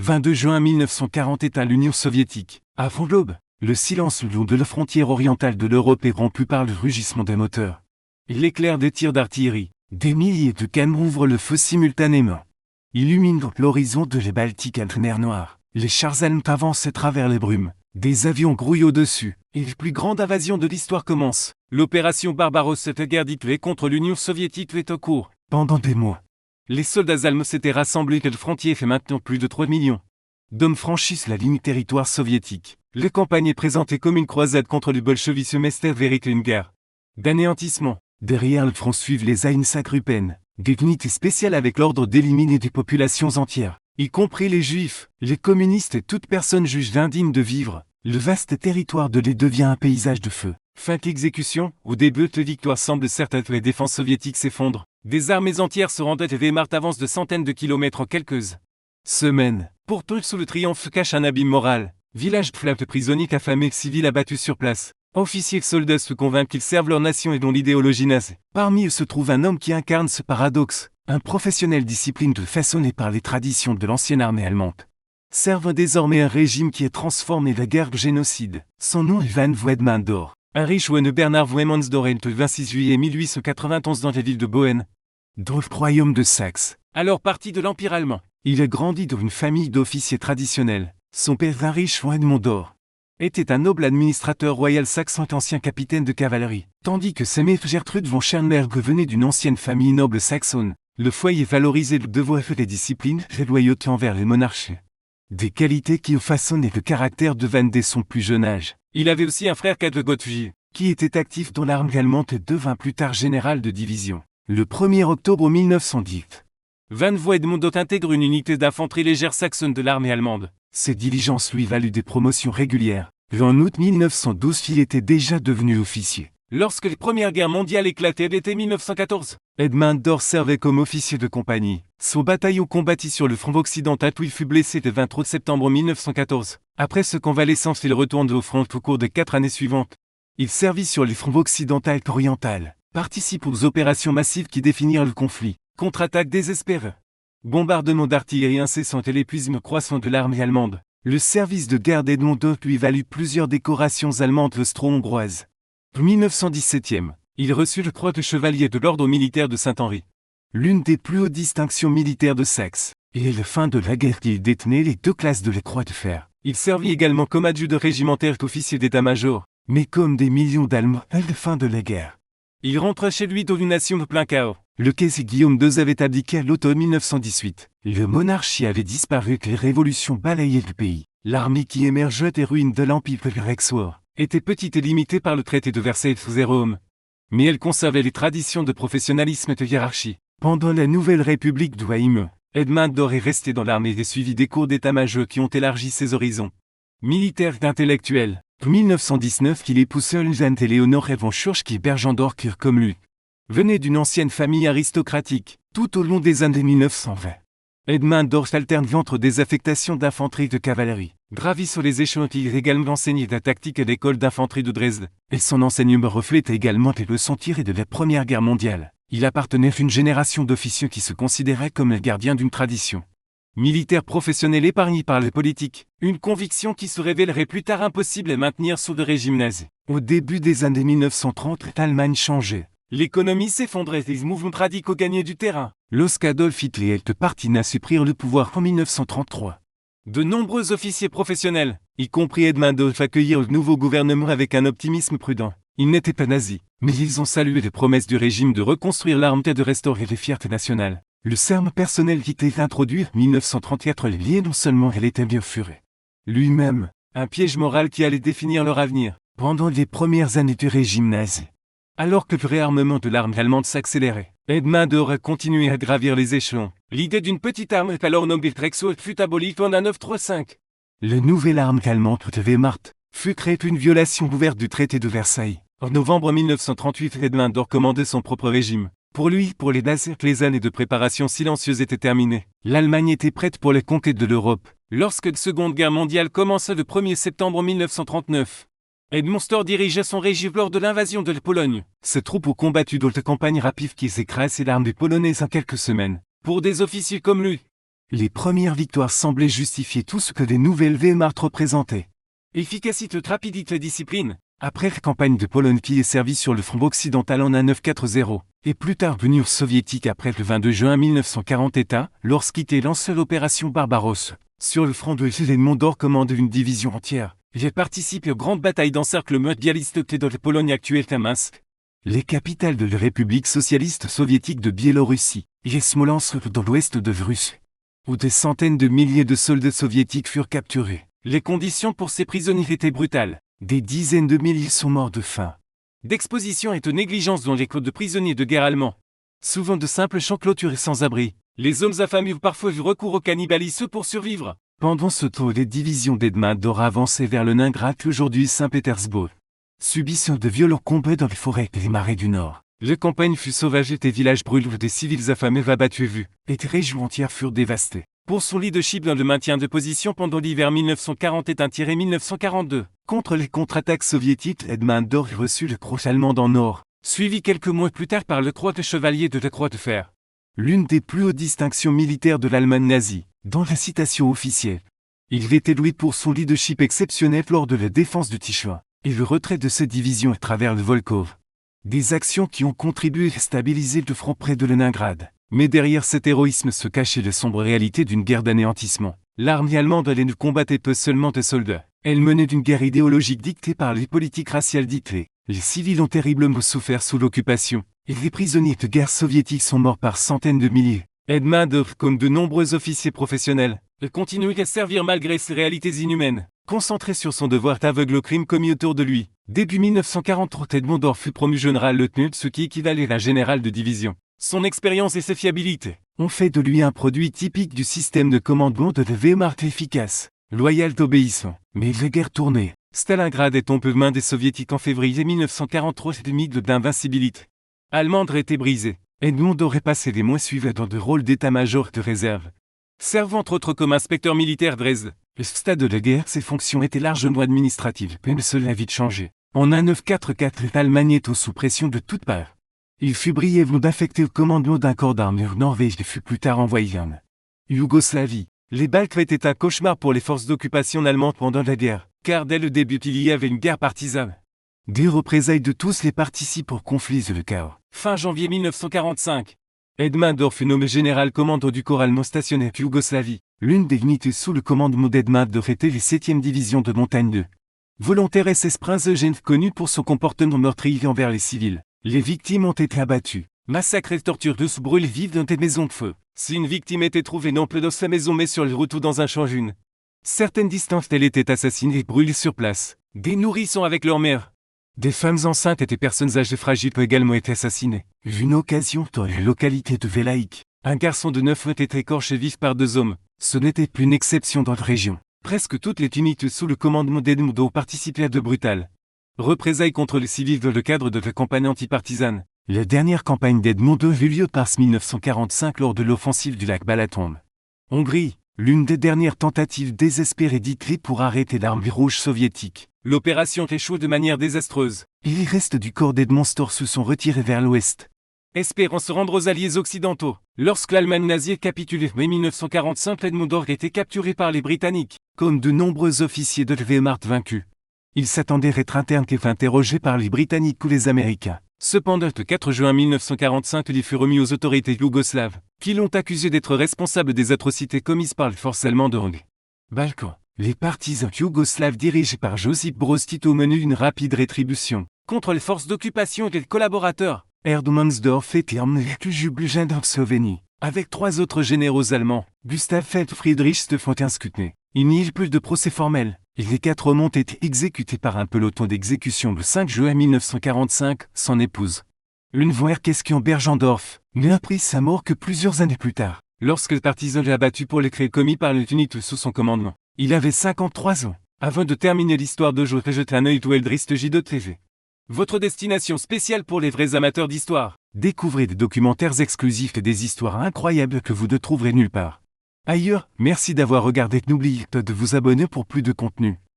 22 juin 1940 éteint l'Union soviétique. Avant l'aube, le silence le long de la frontière orientale de l'Europe est rompu par le rugissement des moteurs. L'éclair des tirs d'artillerie, des milliers de canons ouvrent le feu simultanément. Illuminent l'horizon de la Baltique à la mer Noire. Les chars allemands avancent à travers les brumes. Des avions grouillent au-dessus. Et la plus grande invasion de l'histoire commence. L'opération Barbaros, cette guerre dite contre l'Union soviétique, est en cours. Pendant des mois, les soldats allemands s'étaient rassemblés que le frontier fait maintenant plus de 3 millions d'hommes franchissent la ligne territoire soviétique. La campagne est présentée comme une croisade contre le bolchevisme, mais c'est vérité une guerre d'anéantissement. Derrière le front suivent les Einsatzgruppen, des unités spéciales avec l'ordre d'éliminer des populations entières, y compris les juifs, les communistes et toute personne jugée indigne de vivre. Le vaste territoire de l'Est devient un paysage de feu. Fin d'exécution, au début de victoire semble certaine, les défenses soviétiques s'effondrent. Des armées entières se rendent et Wehrmacht avance de centaines de kilomètres en quelques semaines. Pourtant, sous le triomphe se cache un abîme moral. Village plein de prisonniers affamés, civils abattus sur place. Officiers et soldats se convainquent qu'ils servent leur nation et dont l'idéologie nazie. Parmi eux se trouve un homme qui incarne ce paradoxe, un professionnel discipline façonné par les traditions de l'ancienne armée allemande. Servent désormais un régime qui a transformé la guerre en génocide. Son nom est Van Wedmandor. Un riche Bernard Wedmandor est le 26 juillet 1891 dans la ville de Bohême, dans le royaume de Saxe, alors partie de l'Empire allemand. Il a grandi dans une famille d'officiers traditionnels. Son père Heinrich Wedmandor était un noble administrateur royal saxon et ancien capitaine de cavalerie, tandis que sa mère Gertrude von Schernberg venait d'une ancienne famille noble saxonne. Le foyer valorisait le devoir et les disciplines, la loyauté envers les monarchies. Des qualités qui ont façonné le caractère de Van dès son plus jeune âge. Il avait aussi un frère cadet Gottfried, qui était actif dans l'armée allemande et devint plus tard général de division. Le 1er octobre 1910, Van Wedmandor intègre une unité d'infanterie légère saxonne de l'armée allemande. Ses diligences lui valut des promotions régulières. En août 1912, il était déjà devenu officier. Lorsque la Première Guerre mondiale éclatait l'été 1914, Wedmandor servait comme officier de compagnie. Son bataillon combattit sur le front occidental où il fut blessé le 23 septembre 1914. Après ce convalescence, il retourne au front au cours des 4 années suivantes. Il servit sur les fronts occidental et oriental, participe aux opérations massives qui définirent le conflit, contre-attaque désespérée, bombardement d'artillerie incessante et l'épuisement croissant de l'armée allemande. Le service de guerre d'Edmondor lui valut plusieurs décorations allemandes austro-hongroises. En 1917, il reçut le croix de chevalier de l'ordre militaire de Saint-Henri, l'une des plus hautes distinctions militaires de Saxe, et à la fin de la guerre il détenait les 2 classes de la croix de fer. Il servit également comme adjudant régimentaire et officier d'état-major, mais comme des millions d'Allemands à la fin de la guerre. Il rentra chez lui dans une nation de plein chaos. Le Kaiser Guillaume II avait abdiqué à l'automne 1918. Le monarchie avait disparu et les révolutions balayaient le pays. L'armée qui émergeait des ruines de l'Empire Rexwar était petite et limitée par le traité de Versailles et Rome. Mais elle conservait les traditions de professionnalisme et de hiérarchie. Pendant la Nouvelle République de Weimar, Wedmandor est resté dans l'armée et suivi des cours d'état-major qui ont élargi ses horizons militaires et intellectuels. En 1919, il épouse Suzanne Éléonore von Schurch qui Bergendorf comme lui venait d'une ancienne famille aristocratique. Tout au long des années 1920, Wedmandor alterne entre des affectations d'infanterie et de cavalerie. Gravi sur les échelons, il a également enseigné la tactique à l'école d'infanterie de Dresde, et son enseignement reflète également les leçons tirées de la Première Guerre mondiale. Il appartenait à une génération d'officiers qui se considéraient comme les gardiens d'une tradition militaire professionnelle épargnée par les politiques, une conviction qui se révélerait plus tard impossible à maintenir sous le régime nazi. Au début des années 1930, l'Allemagne changeait. L'économie s'effondrait et les mouvements radicaux gagnaient du terrain. Lorsqu'Adolf Hitler est parti à pris le pouvoir en 1933. De nombreux officiers professionnels, y compris Wedmandor, accueillirent le nouveau gouvernement avec un optimisme prudent. Ils n'étaient pas nazis, mais ils ont salué les promesses du régime de reconstruire l'armée et de restaurer les fiertés nationales. Le serment personnel qui était introduit en 1934 les liait non seulement elle était bien furée. Lui-même, un piège moral qui allait définir leur avenir. Pendant les premières années du régime nazi, alors que le réarmement de l'armée allemande s'accélérait, Wedmandor a continué à gravir les échelons. L'idée d'une petite arme alors nommée Rexwar fut abolie en 1935. La nouvelle arme allemande de Wehrmacht fut créée une violation ouverte du traité de Versailles. En novembre 1938, Wedmandor commandait son propre régime. Pour lui, pour les nazis, les années de préparation silencieuse étaient terminées. L'Allemagne était prête pour la conquête de l'Europe. Lorsque la Seconde Guerre mondiale commença le 1er septembre 1939, Wedmandor dirigeait son régime lors de l'invasion de la Pologne. Ses troupes ont combattu dans la campagne rapide qui s'écrasait l'armée polonaise en quelques semaines. Pour des officiers comme lui, Les premières victoires semblaient justifier tout ce que les nouvelles Wehrmacht représentaient. Efficacité, rapidité, discipline. Après la campagne de Pologne qui est servie sur le front occidental en 1940, et plus tard l'Union soviétique après le 22 juin 1940 État, lorsqu'il lance l'opération Barbarosse. Sur le front de l'Edmond d'Or commande une division entière. Il participe aux grandes batailles d'encercle mondialiste de la Pologne actuelle à Minsk. Les capitales de la République socialiste soviétique de Biélorussie, et Smolensk dans l'ouest de Russie, où des centaines de milliers de soldats soviétiques furent capturés. Les conditions pour ces prisonniers étaient brutales. Des dizaines de milliers sont morts de faim, d'exposition et de négligence dans les camps de prisonniers de guerre allemands. Souvent de simples champs clôturés sans abri, les hommes affamés ont parfois eu recours au cannibalisme pour survivre. Pendant ce temps, les divisions d'Edmond d'Or avançaient vers le Leningrad, aujourd'hui Saint-Pétersbourg, subissant de violents combats dans les forêts et les marais du Nord. La campagne fut sauvage et des villages brûlés, des civils affamés abattus vus, et des régions entières furent dévastées. Pour son leadership dans le maintien de position pendant l'hiver 1941-1942, contre les contre-attaques soviétiques, Edmond d'Or reçut le Croix allemande en or, suivi quelques mois plus tard par le Croix de chevalier de la Croix de fer. L'une des plus hautes distinctions militaires de l'Allemagne nazie, dans la citation officielle. Il était loué pour son leadership exceptionnel lors de la défense de Tichy et le retrait de ses divisions à travers le Volkhov. Des actions qui ont contribué à stabiliser le front près de Leningrad. Mais derrière cet héroïsme se cachait la sombre réalité d'une guerre d'anéantissement. L'armée allemande ne combattait peu seulement des soldats. Elle menait d'une guerre idéologique dictée par les politiques raciales d'Hitler. Les civils ont terriblement souffert sous l'occupation, et les prisonniers de guerre soviétiques sont morts par centaines de milliers. Edmond d'Or, comme de nombreux officiers professionnels, continue à servir malgré ces réalités inhumaines. Concentré sur son devoir aveugle aux crimes commis autour de lui. Début 1943, Edmond d'Or fut promu général-lieutenant, ce qui équivalait à général de division. Son expérience et sa fiabilité ont fait de lui un produit typique du système de commandement de la Wehrmacht efficace, loyal et obéissant. Mais la guerre tournait. Stalingrad est tombé aux mains des soviétiques en février 1943 et mythe d'invincibilité allemande était brisé. Edmond d'Or est passé les mois suivants dans de rôles d'état-major de réserve, servant entre autres comme inspecteur militaire de Dresde. Le stade de la guerre, ses fonctions étaient largement administratives, mais cela a vite changé. En 1944, l'Allemagne est sous pression de toutes parts. Il fut brièvement affecté au commandement d'un corps d'armée en Norvège et fut plus tard envoyé en Yougoslavie. Les Balkans étaient un cauchemar pour les forces d'occupation allemandes pendant la guerre, car dès le début il y avait une guerre partisane. Des représailles de tous les participants au conflit et le chaos. Fin janvier 1945. Edmond d'Or fut nommé général commandant du corps allemand stationné en Yougoslavie. L'une des unités sous le commandement d'Edmond d'Or était les 7e division de montagne 2. Volontaire SS Prince Eugène connu pour son comportement meurtrier envers les civils. Les victimes ont été abattues, massacrées, torturées ou brûlées vives dans des maisons de feu. Si une victime était trouvée non plus dans sa maison mais sur le route ou dans un champ jaune, certaines distances elle était assassinée et brûlée sur place. Des nourrissons avec leur mère. Des femmes enceintes et des personnes âgées fragiles ont également été assassinées. Une occasion dans la localité de Velaïk. Un garçon de 9 ans était écorché vif par 2 hommes. Ce n'était plus une exception dans la région. Presque toutes les unités sous le commandement d'Edmond d'Or participaient à de brutales représailles contre les civils dans le cadre de la campagne antipartisane. La dernière campagne d'Edmond d'Or eut lieu par 1945 lors de l'offensive du lac Balaton. Hongrie, l'une des dernières tentatives désespérées d'Hitler pour arrêter l'armée rouge soviétique. L'opération échoue de manière désastreuse. Et les restes du corps d'Edmond d'Or se sont retirés vers l'ouest, espérant se rendre aux alliés occidentaux. Lorsque l'Allemagne nazie capitulait en mai 1945, Edmond d'Or était capturé par les Britanniques, comme de nombreux officiers de la Wehrmacht vaincus. Il s'attendait à être interne et interrogé par les Britanniques ou les Américains. Cependant, le 4 juin 1945, il fut remis aux autorités yougoslaves, qui l'ont accusé d'être responsable des atrocités commises par les forces allemandes en Balkans. Les partisans yougoslaves dirigés par Josip Broz Tito menèrent une rapide rétribution contre les forces d'occupation et les collaborateurs. Hermannsdorf était emmené à Jubljana en Slovénie, avec 3 autres généraux allemands, Gustav Feld, Friedrich Stephanskutne. Il n'y eut plus de procès formel, et les 4 hommes ont été exécutés par un peloton d'exécution le 5 juin 1945, son épouse. Lunvoer Keskian-Bergendorf n'a appris sa mort que plusieurs années plus tard, lorsque le partisan l'a abattu pour les crimes commis par les unités sous son commandement. Il avait 53 ans. Avant de terminer l'histoire de jour, jetez un œil à Eldrist J2 TV. Votre destination spéciale pour les vrais amateurs d'histoire. Découvrez des documentaires exclusifs et des histoires incroyables que vous ne trouverez nulle part ailleurs. Merci d'avoir regardé. N'oubliez pas de vous abonner pour plus de contenu.